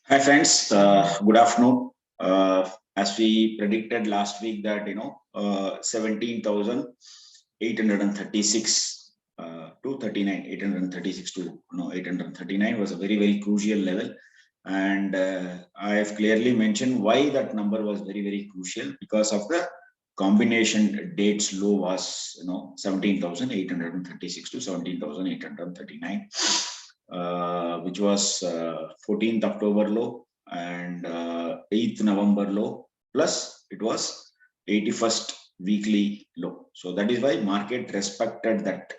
Hi friends, good afternoon. As we predicted last week that 17,836 to 39, 836 to 839 was a very crucial level, and I have clearly mentioned why that number was very crucial, because of the combination dates low was 17,836 to 17,839. Which was 14th October low and 8th November low, plus it was 81st weekly low. So that is why market respected that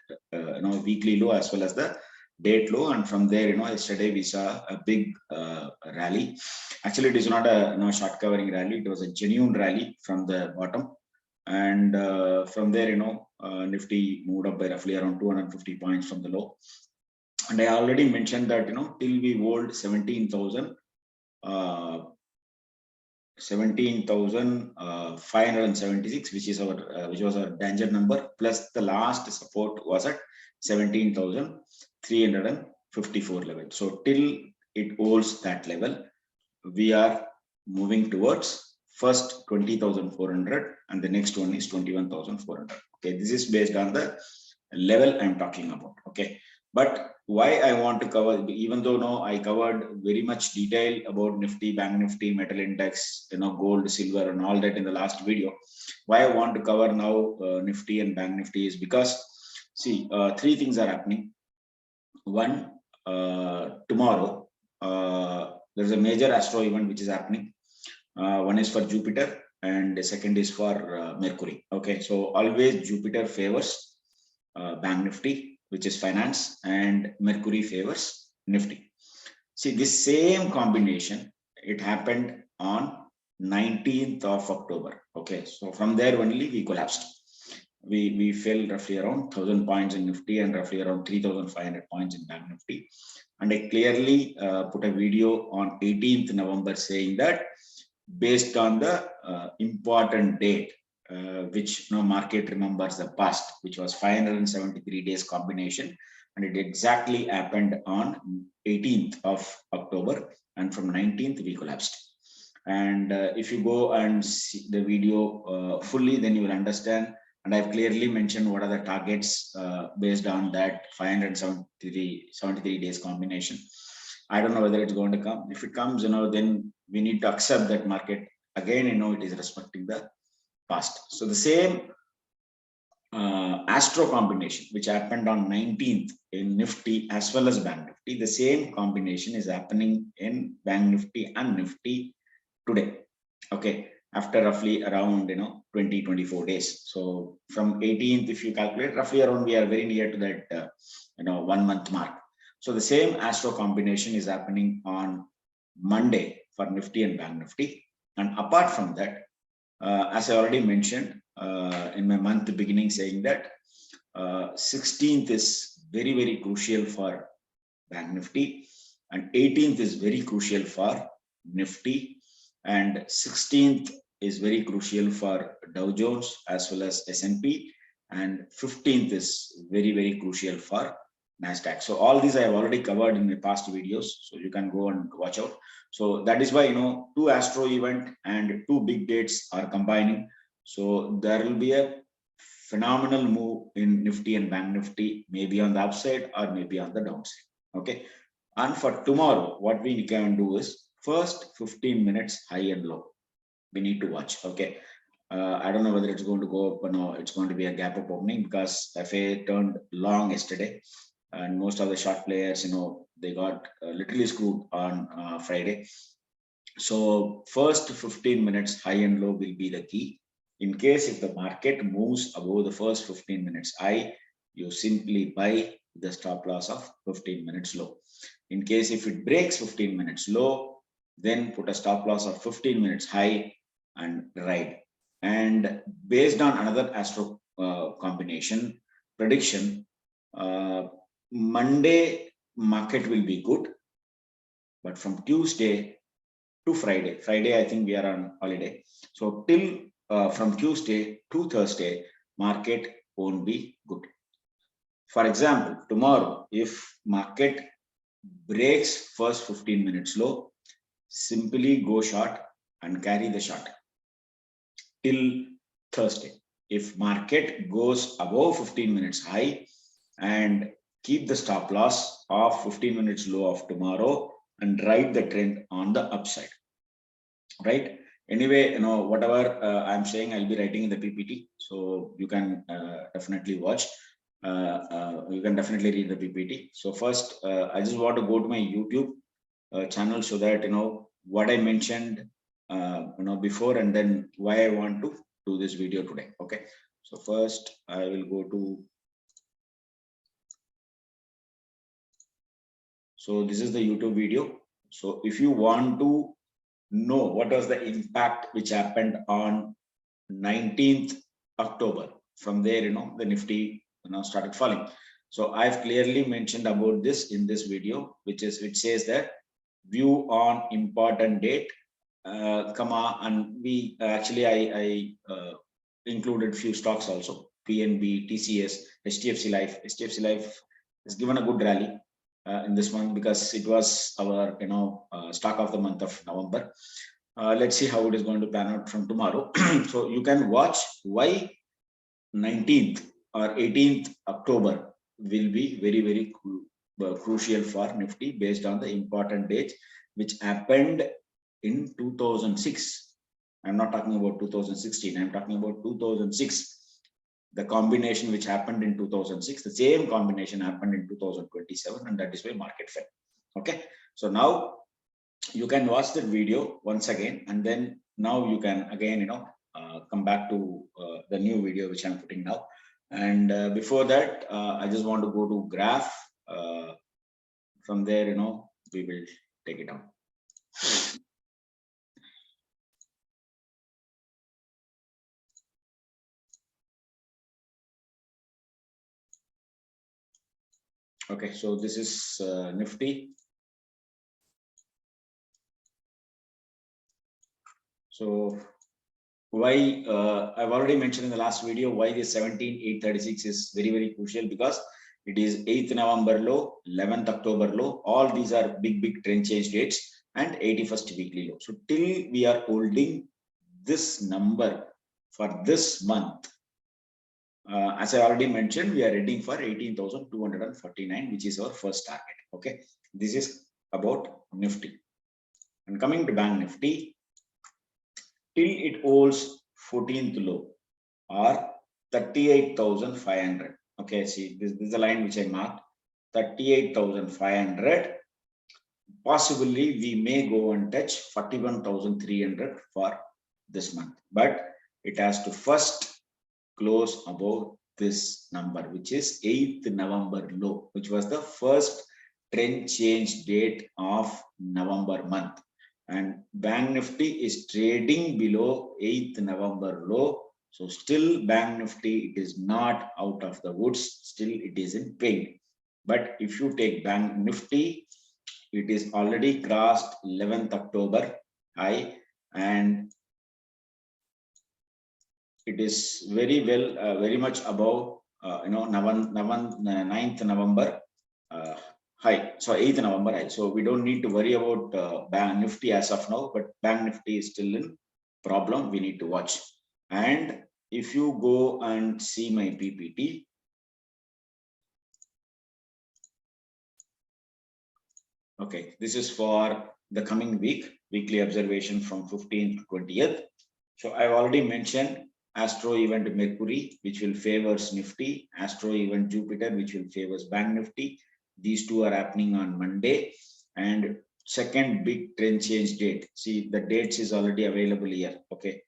weekly low as well as the date low, and from there yesterday we saw a big rally. Actually, it is not a short covering rally, it was a genuine rally from the bottom, and from there Nifty moved up by roughly around 250 points from the low. And I already mentioned that till we hold 17,576, which was our danger number, plus the last support was at 17,354 level. So till it holds that level, we are moving towards first 20,400 and the next one is 21,400. Okay, this is based on the level I'm talking about. Okay, but why I want to cover, even though I covered very much detail about Nifty, Bank Nifty, Metal Index, gold, silver, and all that in the last video. Why I want to cover now Nifty and Bank Nifty is because, see, three things are happening. One, tomorrow there's a major astro event which is happening. One is for Jupiter and the second is for Mercury. Okay, so always Jupiter favors Bank Nifty, which is finance, and Mercury favors Nifty. See, this same combination, it happened on 19th of October. Okay, so from there only we collapsed. We fell roughly around 1,000 points in Nifty and roughly around 3,500 points in Bank Nifty. And I clearly put a video on 18th November saying that based on the important date, which market remembers the past, which was 573 days combination, and it exactly happened on 18th of October, and from 19th we collapsed. And if you go and see the video fully, then you will understand, and I've clearly mentioned what are the targets based on that 573 days combination. I don't know whether it's going to come. If it comes, then we need to accept that market again, it is respecting the past. So the same astro combination which happened on 19th in Nifty as well as Bank Nifty, the same combination is happening in Bank Nifty and Nifty today. Okay, after roughly around 20-24 days. So from 18th, if you calculate, roughly around we are very near to that 1 month mark. So the same astro combination is happening on Monday for Nifty and Bank Nifty. And apart from that, as I already mentioned in my month beginning, saying that 16th is very crucial for Bank Nifty, and 18th is very crucial for Nifty, and 16th is very crucial for Dow Jones as well as S&P, and 15th is very crucial for Nasdaq. So all these I have already covered in my past videos, so you can go and watch out. So that is why two astro event and two big dates are combining. So there will be a phenomenal move in Nifty and Bank Nifty, maybe on the upside or maybe on the downside. Okay, and for tomorrow, what we can do is first 15 minutes high and low we need to watch. Okay, I don't know whether it's going to go up or no. It's going to be a gap up opening because FA turned long yesterday, and most of the short players, they got literally screwed on Friday. So first 15 minutes high and low will be the key. In case if the market moves above the first 15 minutes high, you simply buy the stop loss of 15 minutes low. In case if it breaks 15 minutes low, then put a stop loss of 15 minutes high and ride. And based on another astro combination prediction, Monday market will be good, but from Tuesday to Friday I think we are on holiday, so till from Tuesday to Thursday market won't be good. For example, tomorrow if market breaks first 15 minutes low, simply go short and carry the short till Thursday. If market goes above 15 minutes high, and keep the stop loss of 15 minutes low of tomorrow and ride the trend on the upside, right? Anyway, whatever I'm saying, I'll be writing in the PPT, so you can definitely watch. You can definitely read the PPT. So first, I just want to go to my YouTube channel so that what I mentioned before, and then why I want to do this video today. Okay, so first I will go to. So this is the YouTube video. So if you want to know what was the impact which happened on 19th October, from there, the Nifty started falling. So I've clearly mentioned about this in this video, which says that view on important date, and we actually I included few stocks also, PNB, TCS, HDFC Life. HDFC Life has given a good rally in this month because it was our stock of the month of November. Let's see how it is going to pan out from tomorrow. So you can watch why 19th or 18th October will be very, very crucial for Nifty based on the important dates which happened in 2006. I'm not talking about 2016. I'm talking about 2006. The combination which happened in 2006, the same combination happened in 2027, and that is why market fell. Okay, so now you can watch the video once again, and then now you can again come back to the new video which I'm putting now. And before that, I just want to go to graph. From there, we will take it on. Okay, so this is Nifty. So why I've already mentioned in the last video why this 17,836 is very, very crucial, because it is 8th November low, 11th October low. All these are big trend change dates, and 81st weekly low. So till we are holding this number for this month, as I already mentioned, we are heading for 18,249, which is our first target. Okay, this is about Nifty. And coming to Bank Nifty, till it holds 14th low or 38,500. Okay, see, this is the line which I marked, 38,500. Possibly we may go and touch 41,300 for this month, but it has to first close above this number, which is 8th November low, which was the first trend change date of November month. And Bank Nifty is trading below 8th November low. So still Bank Nifty, it is not out of the woods, still it is in pain. But if you take Bank Nifty, it is already crossed 11th October high, and it is very well, very much above, 9th November high. So 8th November high. So we don't need to worry about Bank Nifty as of now, but Bank Nifty is still in problem. We need to watch. And if you go and see my PPT, okay, this is for the coming week, weekly observation from 15th to 20th. So I've already mentioned Astro event Mercury, which will favors Nifty, Astro event Jupiter, which will favors Bank Nifty. These two are happening on Monday. And second big trend change date. See, the dates is already available here. Okay,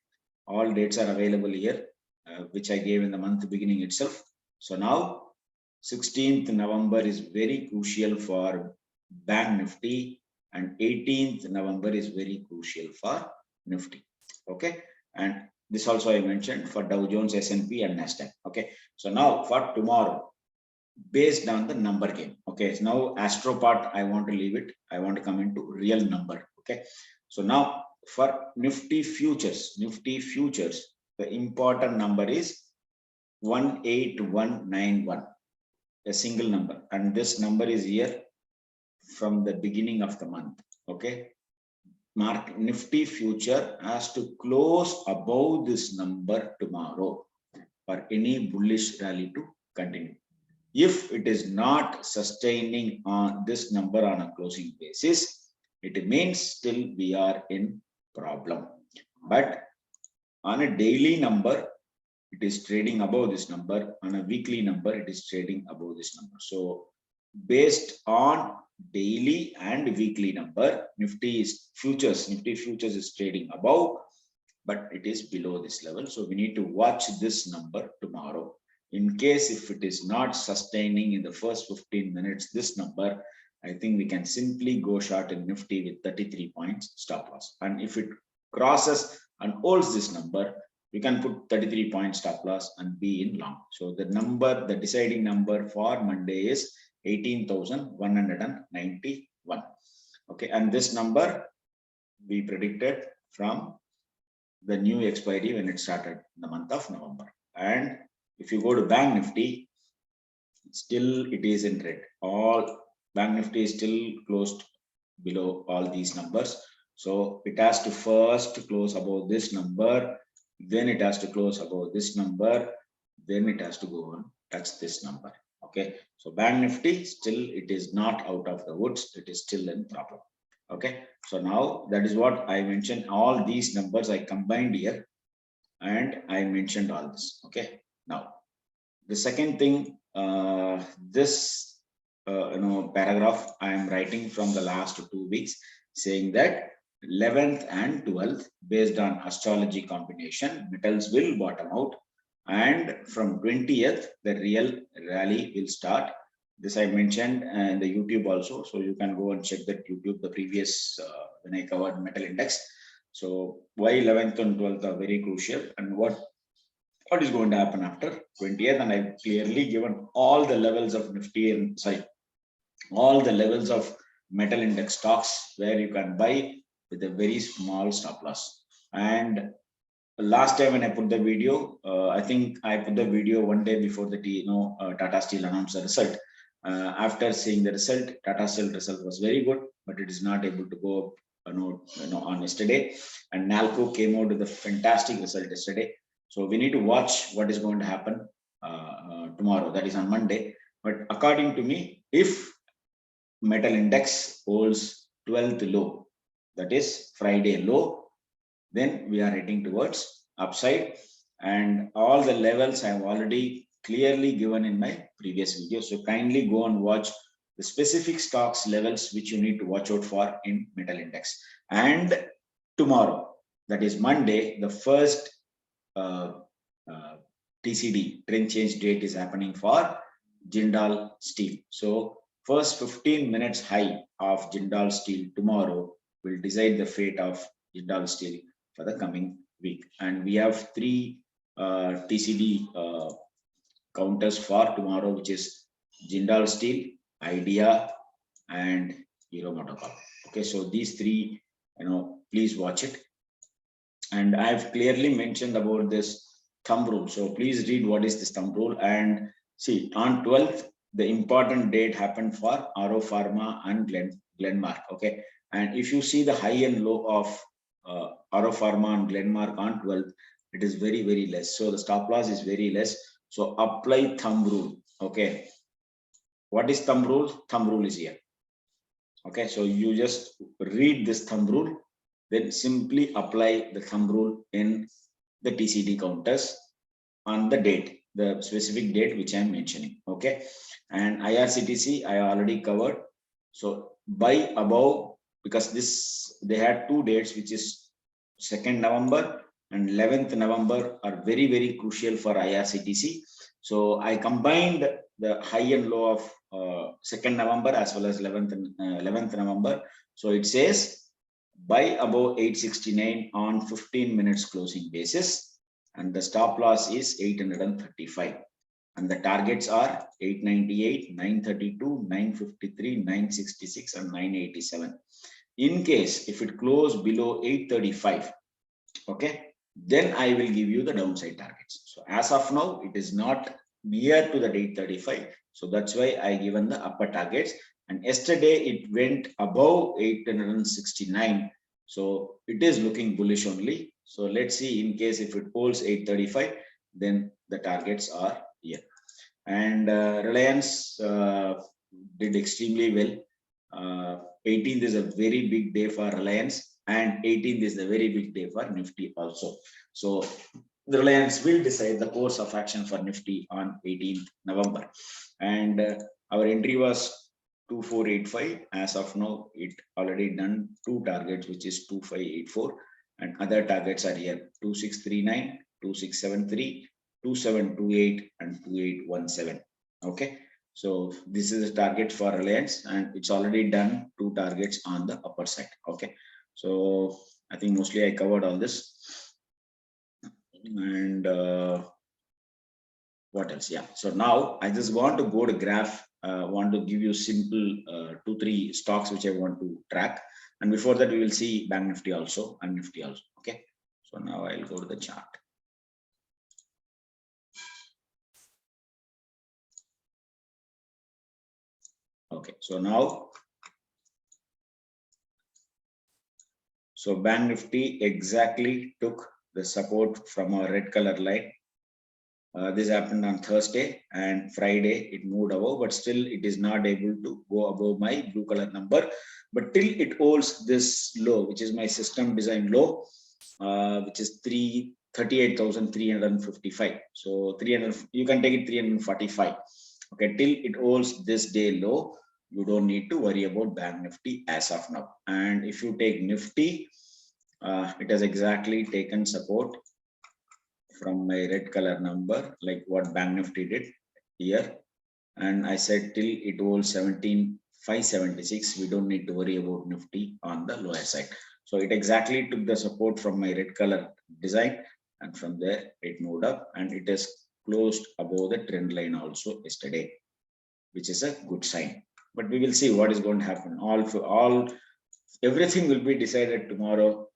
all dates are available here, which I gave in the month beginning itself. So now 16th November is very crucial for Bank Nifty, and 18th November is very crucial for Nifty. Okay, and this also I mentioned for Dow Jones, S&P, and Nasdaq. Okay, so now for tomorrow, based on the number game. Okay, so now Astro part I want to leave it. I want to come into real number. Okay, so now for Nifty futures, the important number is 18191, a single number, and this number is here from the beginning of the month. Okay, Nifty future has to close above this number tomorrow for any bullish rally to continue. If it is not sustaining on this number on a closing basis, it means still we are in problem. But on a daily number, it is trading above this number. On a weekly number, it is trading above this number. So based on daily and weekly number, Nifty futures is trading above, but it is below this level. So we need to watch this number tomorrow. In case if it is not sustaining in the first 15 minutes, this number, I think we can simply go short in Nifty with 33 points stop loss. And if it crosses and holds this number, you can put 33 point stop loss and be in long. So the number, the deciding number for Monday is 18,191. Okay, and this number we predicted from the new expiry when it started in the month of November. And if you go to Bank Nifty, still it is in red. All Bank Nifty is still closed below all these numbers. So it has to first close above this number, then it has to close above this number, then it has to go on touch this number. Okay, so Bank Nifty still it is not out of the woods, it is still in problem. Okay, so now that is what I mentioned. All these numbers I combined here and I mentioned all this. Okay, now the second thing, this paragraph I am writing from the last 2 weeks, saying that 11th and 12th, based on astrology combination, metals will bottom out, and from 20th the real rally will start. This I mentioned in the YouTube also, so you can go and check that YouTube, the previous when I covered metal index. So why 11th and 12th are very crucial, and what is going to happen after 20th, and I've clearly given all the levels of Nifty and all the levels of metal index stocks where you can buy with a very small stop loss. And last time when I put the video, I think I put the video one day before the Tata Steel announced the result. After seeing the result, Tata Steel result was very good, but it is not able to go on yesterday. And Nalco came out with a fantastic result yesterday. So we need to watch what is going to happen tomorrow, that is on Monday. But according to me, if metal index holds 12th low, that is Friday low, then we are heading towards upside. And all the levels I have already clearly given in my previous video. So kindly go and watch the specific stocks levels which you need to watch out for in metal index. And tomorrow, that is Monday, the first TCD, trend change date, is happening for Jindal Steel. So first 15 minutes high of Jindal Steel tomorrow will decide the fate of Jindal Steel for the coming week. And we have 3 TCD counters for tomorrow, which is Jindal Steel, Idea, and Hero MotoCorp. Okay, so these 3, please watch it. And I've clearly mentioned about this thumb rule. So please read what is this thumb rule. And see, on 12th, the important date happened for Auro Pharma and Glenmark. Okay, and if you see the high and low of Auro Pharma and Glenmark on 12th, it is very, very less. So the stop loss is very less. So apply thumb rule. Okay, what is thumb rule? Thumb rule is here. Okay, so you just read this thumb rule, then simply apply the thumb rule in the TCD counters on the date, the specific date which I am mentioning. Okay, and IRCTC I already covered. So buy above, because they had 2 dates, which is 2nd November and 11th November are very, very crucial for IRCTC. So I combined the high and low of 2nd November as well as 11th November. So it says buy above 869 on 15 minutes closing basis, and the stop loss is 835, and the targets are 898, 932, 953, 966, and 987. In case if it close below 835, okay, then I will give you the downside targets. So as of now, it is not near to the 835. So that's why I given the upper targets. and yesterday it went above 869. So it is looking bullish only. So let's see, in case if it holds 835, then the targets are here. And Reliance did extremely well. 18th is a very big day for Reliance, and 18th is a very big day for Nifty also. So the Reliance will decide the course of action for Nifty on 18th November. And our entry was 2485. As of now, it already done two targets, which is 2584, and other targets are here: 2639, 2673, 2728 and 2817. Okay, so this is a target for Reliance, and it's already done two targets on the upper side. Okay, so I think mostly I covered all this. And what else? Yeah, so now I just want to go to graph. Want to give you simple 2-3 stocks which I want to track, and before that we will see Bank Nifty also and Nifty also. Okay, so now I'll go to the chart. Okay, so now, so Bank Nifty exactly took the support from our red color line. This happened on Thursday, and Friday it moved above, but still it is not able to go above my blue color number. But till it holds this low, which is my system design low, which is 38,355. So 300, you can take it 345. Okay, till it holds this day low, you don't need to worry about Bank Nifty as of now. And if you take Nifty, it has exactly taken support from my red color number, like what Bank Nifty did here. And I said till it holds 17,576, we don't need to worry about Nifty on the lower side. So it exactly took the support from my red color design, and from there it moved up, and it has closed above the trend line also yesterday, which is a good sign. But we will see what is going to happen. Everything will be decided tomorrow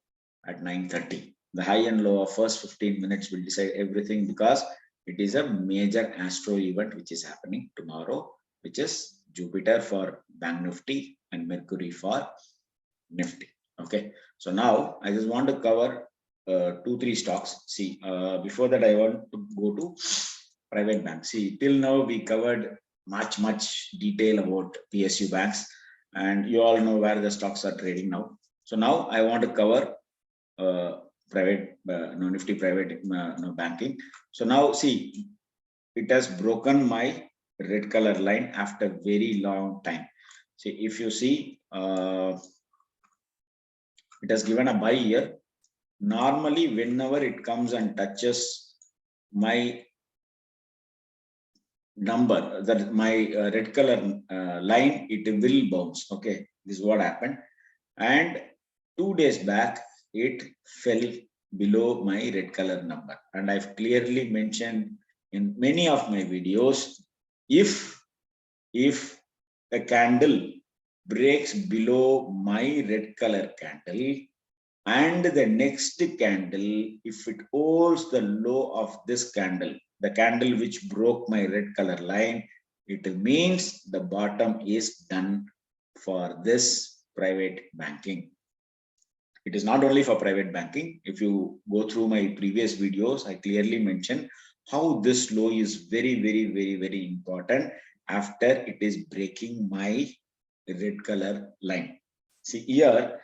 at 9:30. The high and low of first 15 minutes will decide everything, because it is a major astro event which is happening tomorrow, which is Jupiter for Bank Nifty and Mercury for Nifty. Okay, so now I just want to cover 2-3 stocks. See, before that I want to go to private banks. See, till now we covered much detail about PSU banks, and you all know where the stocks are trading now. So now I want to cover private Nifty private banking. So now see, it has broken my red color line after very long time. See, if you see, it has given a buy here. Normally, whenever it comes and touches my number, that my red color line, it will bounce. Okay, this is what happened. And 2 days back, it fell below my red color number, and I've clearly mentioned in many of my videos, if a candle breaks below my red color candle, and the next candle, if it holds the low of this candle, the candle which broke my red color line, it means the bottom is done for this private banking. It is not only for private banking. If you go through my previous videos, I clearly mentioned how this low is very important after it is breaking my red color line. See here,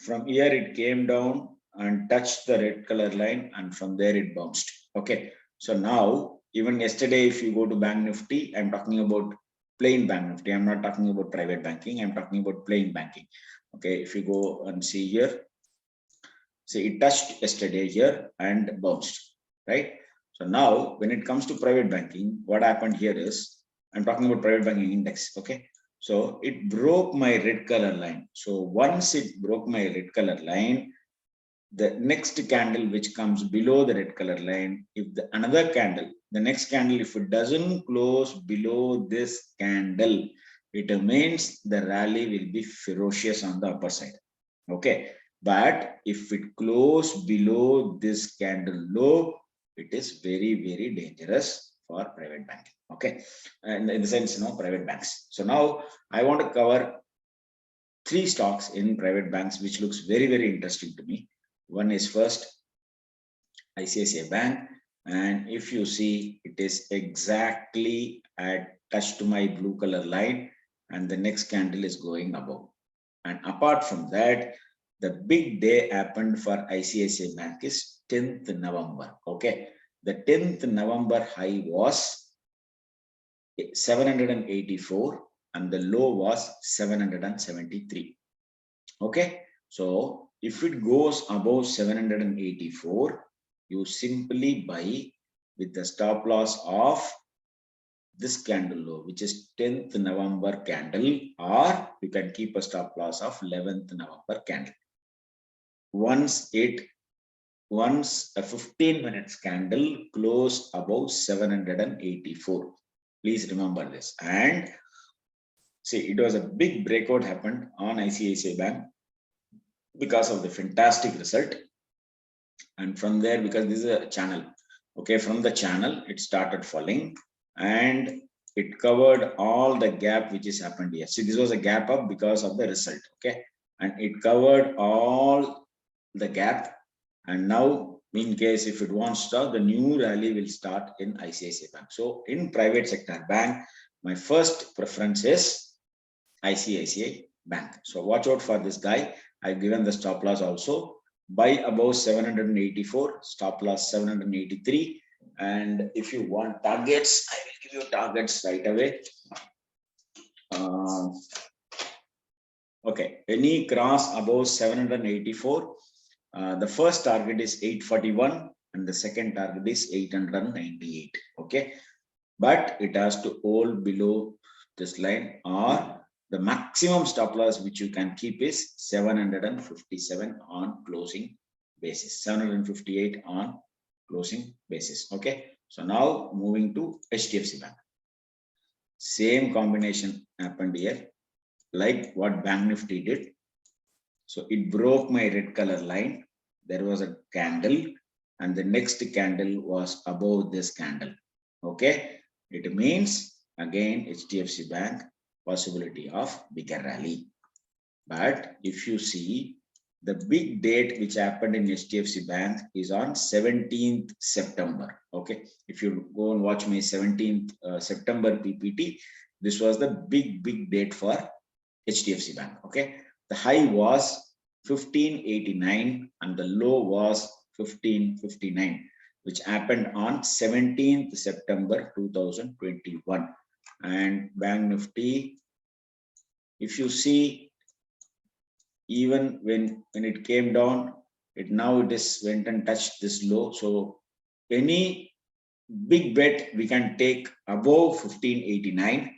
from here it came down and touched the red color line, and from there it bounced. Okay, so now even yesterday, if you go to Bank Nifty, I'm talking about plain Bank Nifty. I'm not talking about private banking. I'm talking about plain banking. Okay, if you go and see here, see, it touched yesterday here and bounced, right? So now when it comes to private banking, what happened here is, I'm talking about private banking index. Okay, so it broke my red color line. So once it broke my red color line, the next candle which comes below the red color line, if the another candle, the next candle, if it doesn't close below this candle, it means the rally will be ferocious on the upper side. Okay, but if it close below this candle low, it is very dangerous for private banking. Okay, and in the sense, private banks. So now I want to cover 3 stocks in private banks, which looks very, very interesting to me. One is first ICICI Bank, and if you see, it is exactly at touch to my blue color line, and the next candle is going above. And apart from that, the big day happened for ICICI Bank is 10th November. Okay, the 10th November high was 784 and the low was 773. Okay, so if it goes above 784, you simply buy with the stop loss of this candle low, which is 10th November candle, or you can keep a stop loss of 11th November candle. Once a 15 minutes candle close above 784, please remember this. And see, it was a big breakout happened on ICICI Bank because of the fantastic result. And from there, because this is a channel, okay, from the channel it started falling and it covered all the gap which is happened here. See, this was a gap up because of the result. Okay, and it covered all the gap, and now in case if it wants to start, the new rally will start in ICICI Bank. So in private sector bank, my first preference is ICICI Bank. So watch out for this guy. I've given the stop loss also. Buy above 784, stop loss 783. And if you want targets, I will give you targets right away. Okay, any cross above 784, the first target is 841 and the second target is 898. Okay, but it has to hold below this line, or the maximum stop loss which you can keep is 757 on closing basis, 758 on closing basis. Okay, so now moving to HDFC Bank. Same combination happened here, like what Bank Nifty did. So it broke my red color line. There was a candle and the next candle was above this candle. Okay, it means again HDFC Bank possibility of bigger rally. But if you see, the big date which happened in HDFC Bank is on 17th September. Okay, if you go and watch my 17th September PPT, this was the big date for HDFC Bank. Okay, the high was 1589 and the low was 1559, which happened on 17th September 2021. And Bank Nifty, if you see, even when it came down, it went and touched this low. So any big bet we can take above 1589.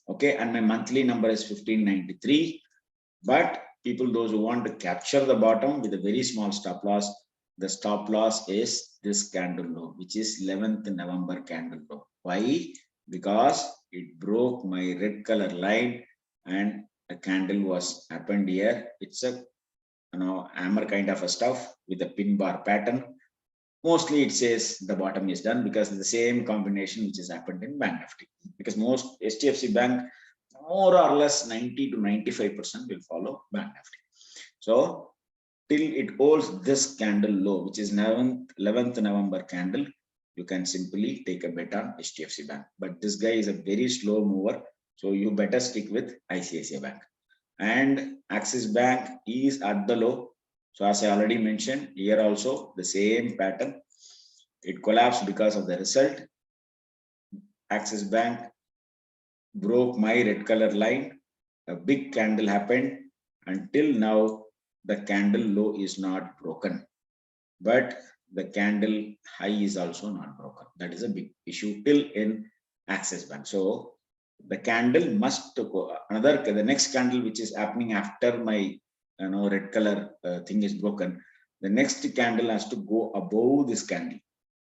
Okay, and my monthly number is 1593. But people, those who want to capture the bottom with a very small stop loss, the stop loss is this candle low, which is 11th November candle low. Why? Because it broke my red color line and a candle was happened here. It's a hammer kind of a stuff with a pin bar pattern. Mostly it says the bottom is done because it's the same combination which has happened in Bank Nifty. Because most HDFC Bank, more or less 90 to 95% will follow Bank Nifty. So till it holds this candle low, which is 11th November candle, you can simply take a bet on HDFC Bank. But this guy is a very slow mover, so you better stick with ICICI Bank. And Axis Bank is at the low. So as I already mentioned, here also the same pattern. It collapsed because of the result. Axis Bank broke my red color line. A big candle happened. Until now, the candle low is not broken, but the candle high is also not broken. That is a big issue till in Axis Bank. So the candle must go the next candle which is happening after my red color thing is broken. The next candle has to go above this candle.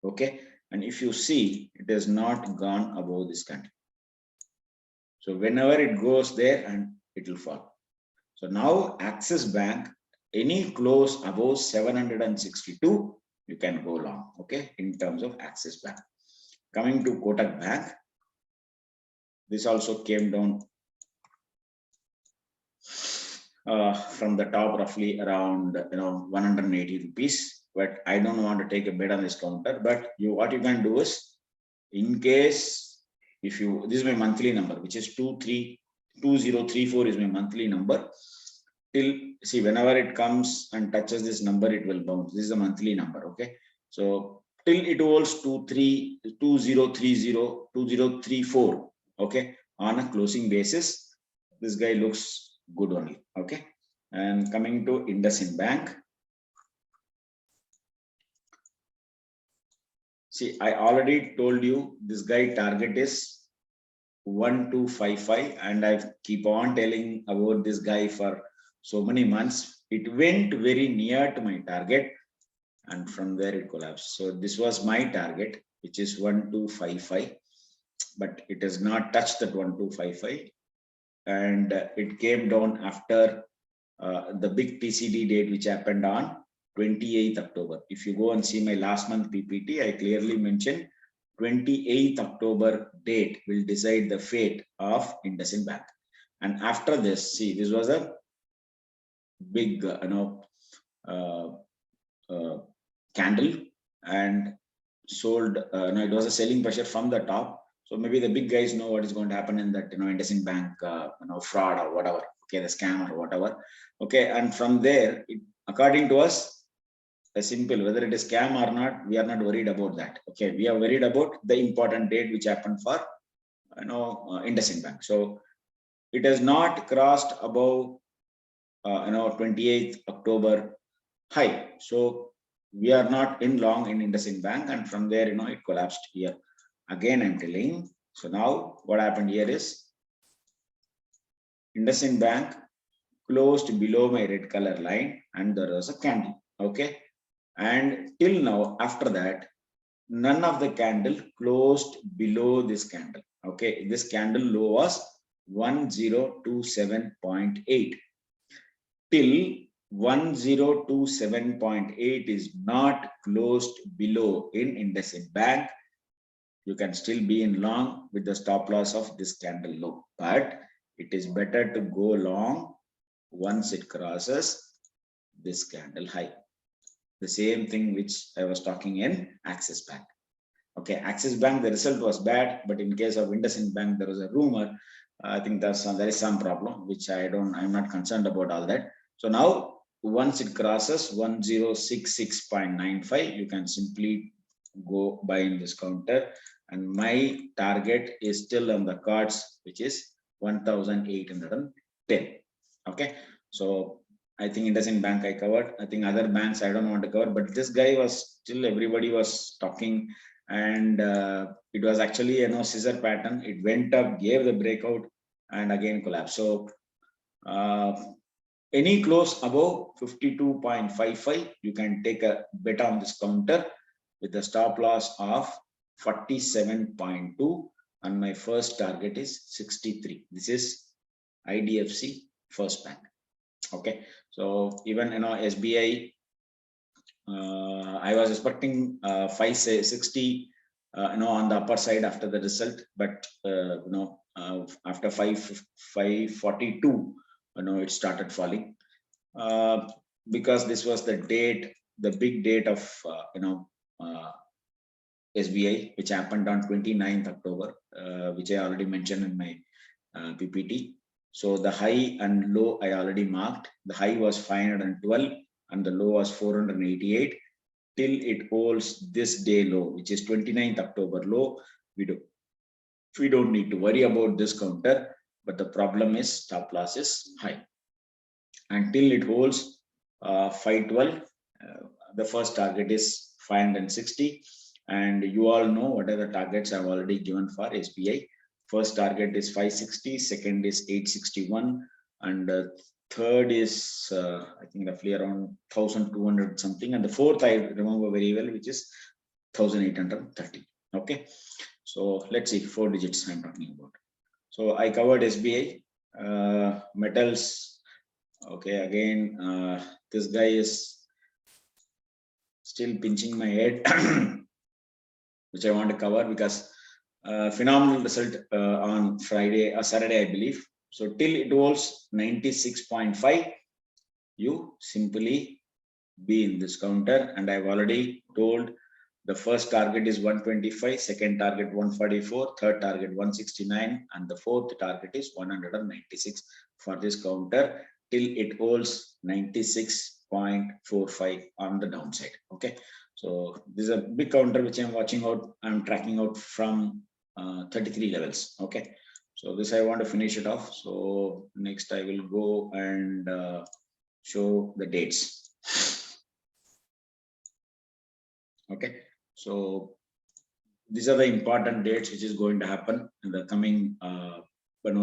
Okay, and if you see, it has not gone above this candle. So whenever it goes there, and it will fall. So now Axis Bank, any close above 762, you can go long. Okay, in terms of Axis Bank. Coming to Kotak Bank, this also came down from the top roughly around 180 rupees. But I don't want to take a bet on this counter. But what you can do is, in case if you, this is my monthly number, which is 2034 is my monthly number. Till, see, whenever it comes and touches this number, it will bounce. This is a monthly number. Okay, so till it holds 2034, okay, on a closing basis, this guy looks good only. Okay, and coming to IndusInd Bank, see, I already told you this guy target is 1255, and I keep on telling about this guy for so many months. It went very near to my target, and from there it collapsed. So this was my target, which is 1255, but it has not touched that 1255, and it came down after the big TCD date, which happened on 28th October. If you go and see my last month PPT, I clearly mentioned 28th October date will decide the fate of IndusInd Bank. And after this, see, this was a big, candle, and sold. No, it was a selling pressure from the top. So maybe the big guys know what is going to happen in that, IndusInd Bank, fraud or whatever. Okay, the scam or whatever. Okay, and from there, according to us, a simple, whether it is scam or not, we are not worried about that. Okay, we are worried about the important date which happened for IndusInd Bank. So it has not crossed above 28th October high. So we are not in long in IndusInd Bank, and from there it collapsed here. Again, I'm telling. So now what happened here is IndusInd Bank closed below my red color line, and there was a candle. Okay, and till now, after that, none of the candle closed below this candle. Okay, this candle low was 1027.8. Till 1027.8 is not closed below in IndusInd Bank, you can still be in long with the stop loss of this candle low. But it is better to go long once it crosses this candle high. The same thing which I was talking in Axis Bank. Okay, Axis Bank, the result was bad, but in case of IndusInd Bank, there was a rumor. I think there is some problem, which I'm not concerned about all that. So now, once it crosses 1066.95, you can simply go buy in this counter. And my target is still on the cards, which is 1810. Okay, so I think IndusInd Bank I covered. I think other banks I don't want to cover, but this guy was still, everybody was talking, and it was actually scissor pattern. It went up, gave the breakout, and again collapsed. So any close above 52.55, you can take a bet on this counter with a stop loss of 47.2, and my first target is 63. This is IDFC First Bank. Okay, so even SBI, I was expecting 560 on the upper side after the result, but after 542, it started falling, because this was the date, the big date of SBI, which happened on 29th October, which I already mentioned in my PPT. So the high and low I already marked. The high was 512 and the low was 488, till it holds this day low, which is 29th October low. We don't need to worry about this counter, but the problem is stop loss is high. Until it holds 512, the first target is 560, and you all know what are the targets I've already given for SBI. First target is 560, second is 861, and third is I think roughly around 1200 something, and the fourth I remember very well, which is 1830. Okay, so let's see, 4 digits I'm talking about. So I covered SBI, metals. Okay, again, this guy is still pinching my head. which I want to cover because phenomenal result on Friday or Saturday, I believe. So till it holds 96.5, you simply be in this counter, and I've already told the first target is 125, second target 144, third target 169, and the fourth target is 196 for this counter till it holds 96.45 on the downside. Okay, so this is a big counter which I'm watching out. I'm tracking out from 33 levels. Okay, so this I want to finish it off. So next I will go and show the dates. Okay, so these are the important dates which is going to happen in the coming 10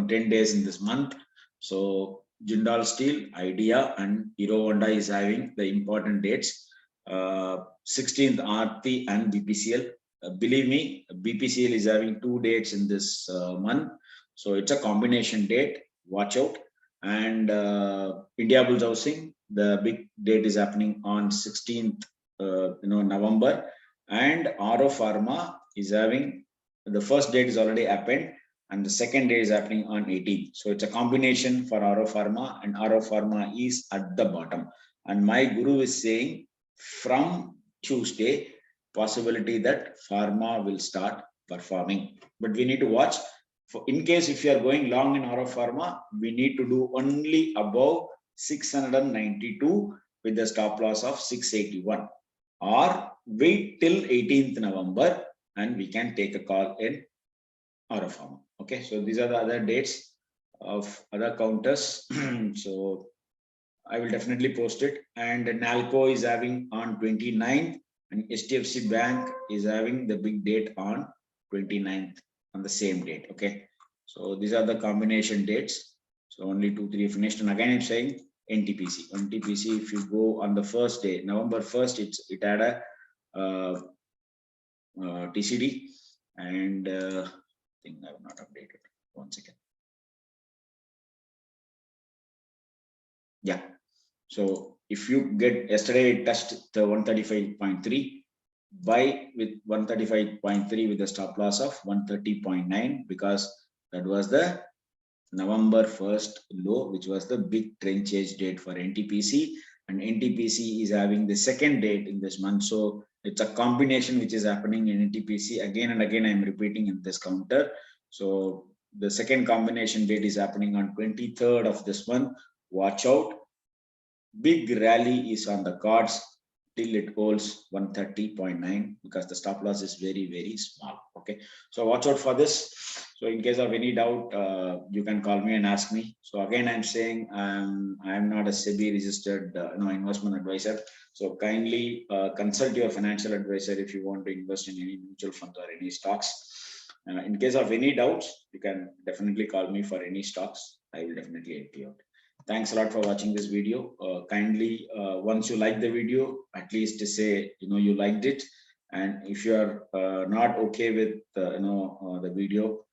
days in this month. So Jindal Steel, Idea, and Hero Honda is having the important dates. 16th Aarti and BPCL. Believe me, BPCL is having 2 dates in this month, so it's a combination date. Watch out. And Indiabulls Housing, the big date is happening on 16th November, and Aro Pharma is having the first date is already happened, and the second day is happening on 18th. So it's a combination for Aro Pharma, and Aro Pharma is at the bottom. And my guru is saying from Tuesday, possibility that pharma will start performing. But we need to watch. For in case if you are going long in Aro Pharma, we need to do only above 692 with the stop loss of 681, or wait till 18th November and we can take a call in Aro Pharma. Okay, so these are the other dates of other counters. So I will definitely post it. And Nalco is having on 29th, and HDFC Bank is having the big date on 29th on the same date. Okay, so these are the combination dates. So only 2, 3 finished. And again, I'm saying NTPC. NTPC, if you go on the first day, November 1st, it had a TCD, and I think I have not updated. 1 second. Yeah. So if you get yesterday, it touched the 135.3. Buy with 135.3 with a stop loss of 130.9, because that was the November 1st low, which was the big trend change date for NTPC, and NTPC is having the second date in this month. So it's a combination which is happening in NTPC again and again. I'm repeating in this counter. So the second combination date is happening on 23rd of this month. Watch out. Big rally is on the cards till it holds 130.9, because the stop loss is very, very small. Okay, so watch out for this. So in case of any doubt, you can call me and ask me. So again, I'm saying I'm not a SEBI registered investment advisor. So kindly consult your financial advisor if you want to invest in any mutual funds or any stocks. In case of any doubts, you can definitely call me for any stocks. I will definitely help you out. Thanks a lot for watching this video. Kindly, once you like the video, at least say you liked it. And if you are not okay with the video,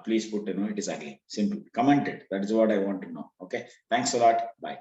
please put it is ugly. Simple. Comment it. That is what I want to know. Okay. Thanks a lot. Bye.